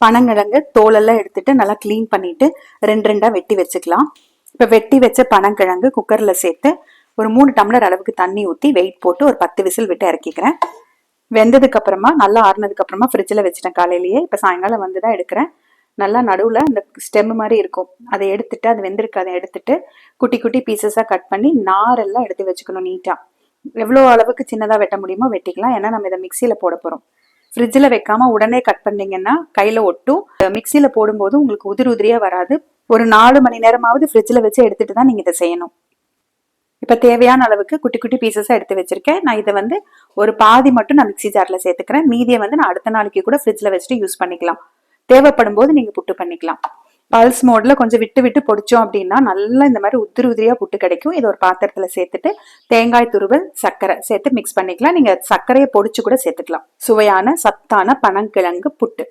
பனங்கிழங்கு தோலெல்லாம் எடுத்துட்டு நல்லா கிளீன் பண்ணிட்டு ரெண்டு ரெண்டா வெட்டி வச்சுக்கலாம். இப்ப வெட்டி வச்ச பனங்கிழங்கு குக்கர்ல சேர்த்து ஒரு 3 டம்ளர் அளவுக்கு தண்ணி ஊத்தி வெயிட் போட்டு ஒரு 10 விசில் விட்டு இறக்கிக்கிறேன். வெந்ததுக்கு அப்புறமா நல்லா ஆறுனதுக்கு அப்புறமா ஃப்ரிட்ஜில் வச்சுட்டேன் காலையிலேயே. இப்ப சாயங்காலம் வந்துதான் எடுக்கிறேன். நல்லா நடுவுல அந்த ஸ்டெம் மாதிரி இருக்கும், அதை எடுத்துட்டு அது வெந்திருக்கு அதை எடுத்துட்டு குட்டி குட்டி பீசஸா கட் பண்ணி நாரெல்லாம் எடுத்து வச்சுக்கணும் நீட்டா. எவ்வளோ அளவுக்கு சின்னதா வெட்ட முடியுமோ வெட்டிக்கலாம், ஏன்னா நம்ம இதை மிக்சியில போட போறோம். ஃப்ரிட்ஜில் வைக்காம உடனே கட் பண்ணீங்கன்னா கையில ஒட்டும். மிக்சியில போடும்போது உங்களுக்கு உதிரி உதிரியா வராது. ஒரு 4 மணி நேரமாவது ஃப்ரிட்ஜில் வச்சு எடுத்துட்டு தான் நீங்க இதை செய்யணும். இப்ப தேவையான அளவுக்கு குட்டி குட்டி பீசஸா எடுத்து வச்சிருக்கேன். நான் இதை ஒரு பாதி மட்டும் நான் மிக்சி ஜார்ல சேர்த்துக்கிறேன். மீதியை நான் அடுத்த நாளைக்கு கூட ஃப்ரிட்ஜில் வச்சுட்டு யூஸ் பண்ணிக்கலாம். தேவைப்படும் போது நீங்க புட்டு பண்ணிக்கலாம். பல்ஸ் மோட்ல கொஞ்சம் விட்டு விட்டு பொடிச்சோம் அப்படின்னா நல்லா இந்த மாதிரி உதிரி உதிரியா புட்டு கிடைக்கும். இதை ஒரு பாத்திரத்துல சேர்த்துட்டு தேங்காய் துருவல் சர்க்கரை சேர்த்து மிக்ஸ் பண்ணிக்கலாம். நீங்க சர்க்கரையை பொடிச்சு கூட சேர்த்துக்கலாம். சுவையான சத்தான பனங்கிழங்கு புட்டு.